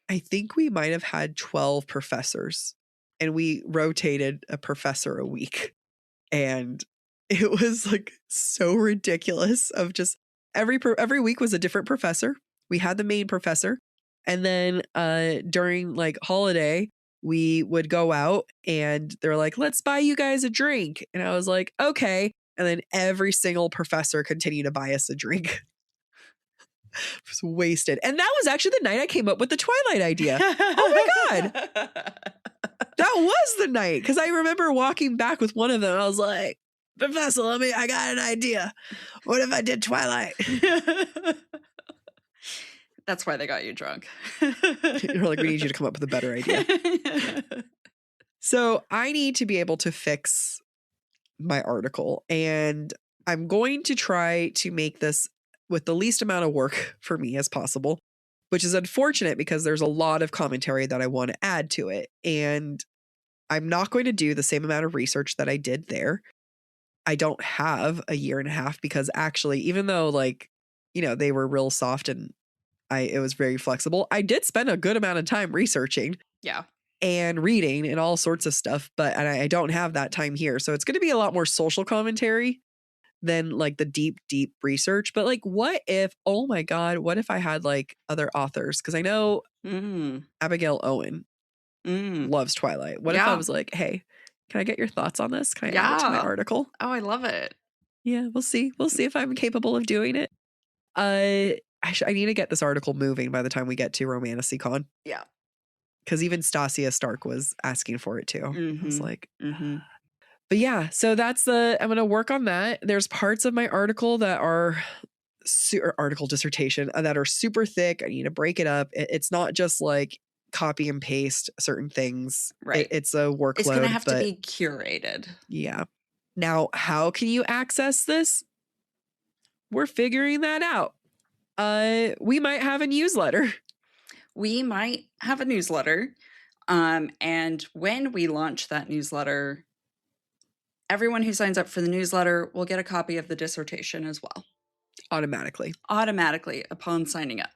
I think we might have had 12 professors and we rotated a professor a week. And it was like so ridiculous of just every week was a different professor. We had the main professor. And then during like holiday, we would go out and they're like, let's buy you guys a drink. And I was like, okay. And then every single professor continued to buy us a drink. It was wasted. And that was actually the night I came up with the Twilight idea. Oh my God. That was the night. Because I remember walking back with one of them. I was like, Professor, I got an idea. What if I did Twilight? That's why they got you drunk. You're like, we need you to come up with a better idea. So I need to be able to fix my article. And I'm going to try to make this with the least amount of work for me as possible, which is unfortunate because there's a lot of commentary that I want to add to it. And I'm not going to do the same amount of research that I did there. I don't have a year and a half because actually, even though like, they were real soft and it was very flexible, I did spend a good amount of time researching. Yeah. And reading and all sorts of stuff, but I don't have that time here. So it's going to be a lot more social commentary than like the deep research. But like, what if, oh my God, what if I had like other authors? Because I know Abigail Owen loves Twilight. What if I was like, hey, can I get your thoughts on this? Can I add it to my article? Oh, I love it. Yeah, we'll see. We'll see if I'm capable of doing it. I need to get this article moving by the time we get to Romantasy Con. Yeah. Because even Stasia Stark was asking for it too. I was like, But yeah, so I'm going to work on that. There's parts of my article that are article dissertation that are super thick. I need to break it up. It's not just like copy and paste certain things. Right. It's a workload. It's going to have to be curated. Yeah. Now, how can you access this? We're figuring that out. We might have a newsletter. We might have a newsletter. And when we launch that newsletter, everyone who signs up for the newsletter will get a copy of the dissertation as well. Automatically upon signing up.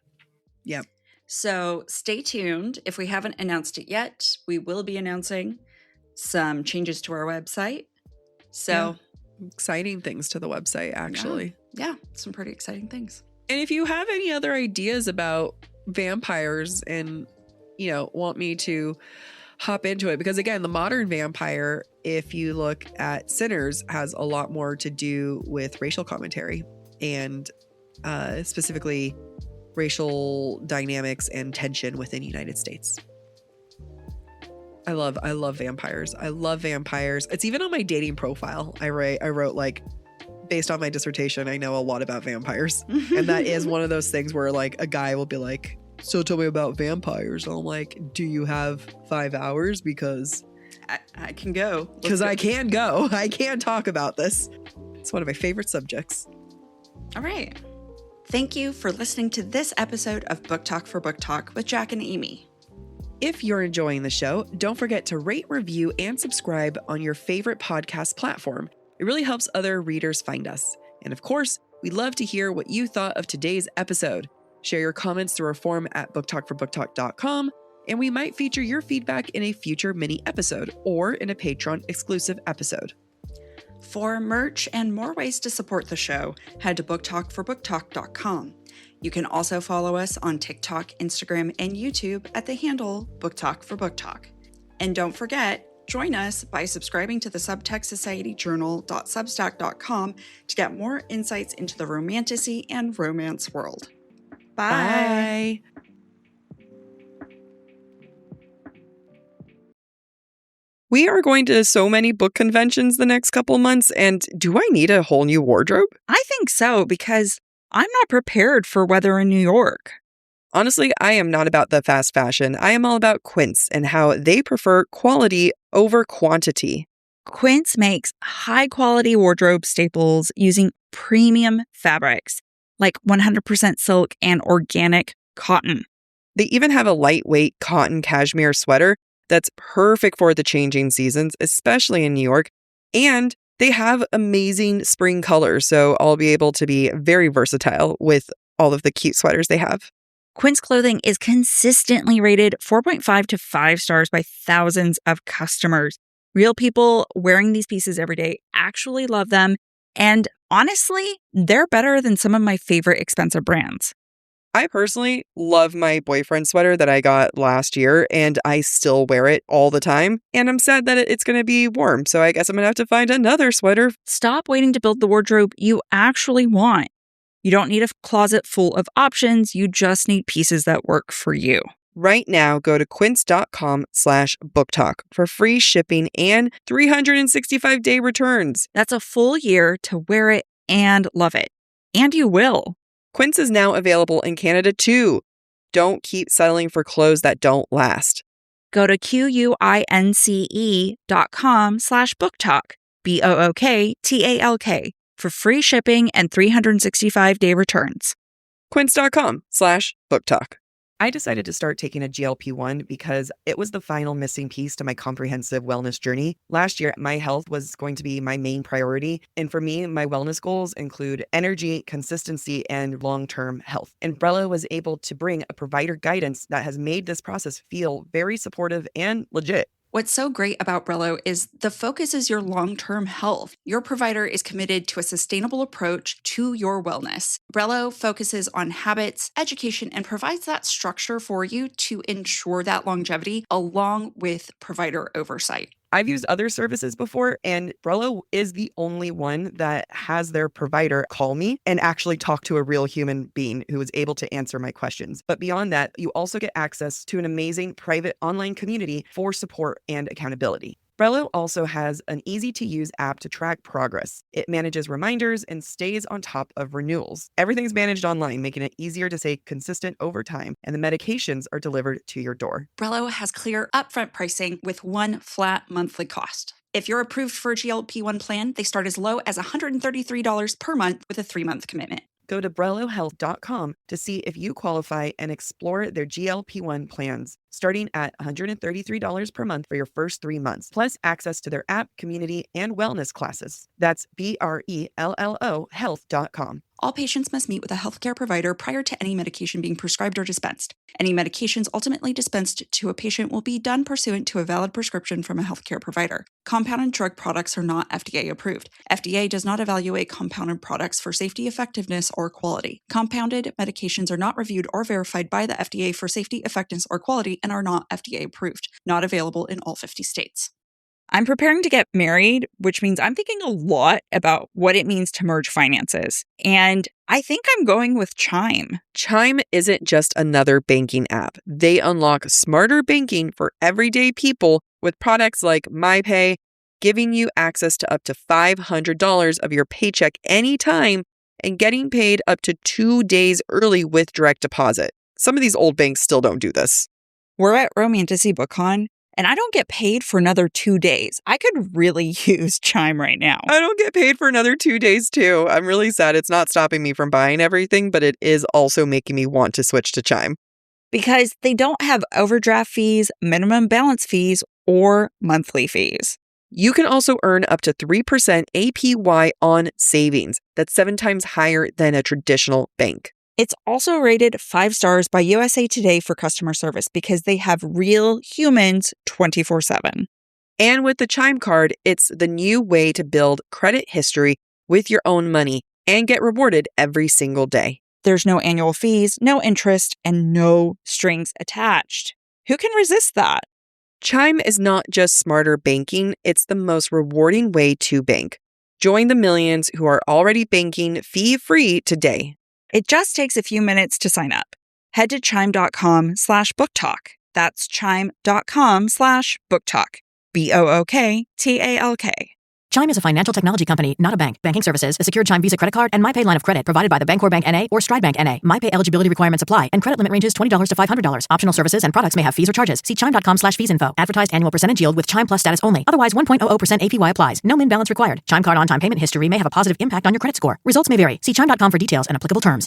Yep. So stay tuned. If we haven't announced it yet, we will be announcing some changes to our website. So Exciting things to the website, actually. Yeah, some pretty exciting things. And if you have any other ideas about vampires and, want me to hop into it, because again, the modern vampire, if you look at Sinners, has a lot more to do with racial commentary and specifically racial dynamics and tension within the United States. I love vampires. I love vampires. It's even on my dating profile. I wrote like, based on my dissertation, I know a lot about vampires. And that is one of those things where like a guy will be like, so tell me about vampires. And I'm like, do you have 5 hours? Because I can go. Because I can go. I can talk about this. It's one of my favorite subjects. All right. Thank you for listening to this episode of Book Talk for Book Talk with Jack and Amy. If you're enjoying the show, don't forget to rate, review, and subscribe on your favorite podcast platform. It really helps other readers find us. And of course, we'd love to hear what you thought of today's episode. Share your comments through our form at booktalkforbooktalk.com, and we might feature your feedback in a future mini episode or in a Patreon exclusive episode. For merch and more ways to support the show, head to booktalkforbooktalk.com. You can also follow us on TikTok, Instagram, and YouTube at the handle BookTok for BookTalk. And don't forget, join us by subscribing to the Subtext Society Journal.substack.com to get more insights into the romantasy and romance world. Bye. We are going to so many book conventions the next couple months, and do I need a whole new wardrobe? I think so, because I'm not prepared for weather in New York. Honestly, I am not about the fast fashion. I am all about Quince and how they prefer quality over quantity. Quince makes high-quality wardrobe staples using premium fabrics, like 100% silk and organic cotton. They even have a lightweight cotton cashmere sweater that's perfect for the changing seasons, especially in New York. And they have amazing spring colors, so I'll be able to be very versatile with all of the cute sweaters they have. Quince clothing is consistently rated 4.5 to 5 stars by thousands of customers. Real people wearing these pieces every day actually love them. And honestly, they're better than some of my favorite expensive brands. I personally love my boyfriend sweater that I got last year, and I still wear it all the time. And I'm sad that it's going to be warm, so I guess I'm going to have to find another sweater. Stop waiting to build the wardrobe you actually want. You don't need a closet full of options. You just need pieces that work for you. Right now, go to quince.com/booktalk for free shipping and 365-day returns. That's a full year to wear it and love it. And you will. Quince is now available in Canada too. Don't keep settling for clothes that don't last. Go to quince.com/booktalk, BOOKTALK, for free shipping and 365-day returns. Quince.com/booktalk. I decided to start taking a GLP-1 because it was the final missing piece to my comprehensive wellness journey. Last year, my health was going to be my main priority. And for me, my wellness goals include energy, consistency, and long-term health. And Brella was able to bring a provider guidance that has made this process feel very supportive and legit. What's so great about Brello is the focus is your long-term health. Your provider is committed to a sustainable approach to your wellness. Brello focuses on habits, education, and provides that structure for you to ensure that longevity along with provider oversight. I've used other services before, and Brello is the only one that has their provider call me and actually talk to a real human being who is able to answer my questions. But beyond that, you also get access to an amazing private online community for support and accountability. Brello also has an easy-to-use app to track progress. It manages reminders and stays on top of renewals. Everything's managed online, making it easier to stay consistent over time, and the medications are delivered to your door. Brello has clear upfront pricing with one flat monthly cost. If you're approved for a GLP-1 plan, they start as low as $133 per month with a 3-month commitment. Go to BrelloHealth.com to see if you qualify and explore their GLP-1 plans, starting at $133 per month for your first 3 months, plus access to their app, community, and wellness classes. That's BRELLO health.com. All patients must meet with a healthcare provider prior to any medication being prescribed or dispensed. Any medications ultimately dispensed to a patient will be done pursuant to a valid prescription from a healthcare provider. Compounded drug products are not FDA approved. FDA does not evaluate compounded products for safety, effectiveness, or quality. Compounded medications are not reviewed or verified by the FDA for safety, effectiveness, or quality and are not FDA approved. Not available in all 50 states. I'm preparing to get married, which means I'm thinking a lot about what it means to merge finances. And I think I'm going with Chime. Chime isn't just another banking app. They unlock smarter banking for everyday people with products like MyPay, giving you access to up to $500 of your paycheck anytime and getting paid up to 2 days early with direct deposit. Some of these old banks still don't do this. We're at Romantasy BookCon, and I don't get paid for another 2 days. I could really use Chime right now. I don't get paid for another 2 days too. I'm really sad it's not stopping me from buying everything, but it is also making me want to switch to Chime. Because they don't have overdraft fees, minimum balance fees, or monthly fees. You can also earn up to 3% APY on savings. That's 7 times higher than a traditional bank. It's also rated 5 stars by USA Today for customer service because they have real humans 24/7. And with the Chime card, it's the new way to build credit history with your own money and get rewarded every single day. There's no annual fees, no interest, and no strings attached. Who can resist that? Chime is not just smarter banking, it's the most rewarding way to bank. Join the millions who are already banking fee-free today. It just takes a few minutes to sign up. Head to chime.com/booktalk. That's chime.com/booktalk. BOOKTALK. Chime is a financial technology company, not a bank. Banking services, a secured Chime Visa credit card, and MyPay line of credit provided by the Bancorp Bank N.A. or Stride Bank N.A. MyPay eligibility requirements apply, and credit limit ranges $20 to $500. Optional services and products may have fees or charges. See chime.com/fees info. Advertised annual percentage yield with Chime Plus status only. Otherwise, 1.00% APY applies. No min balance required. Chime card on-time payment history may have a positive impact on your credit score. Results may vary. See chime.com for details and applicable terms.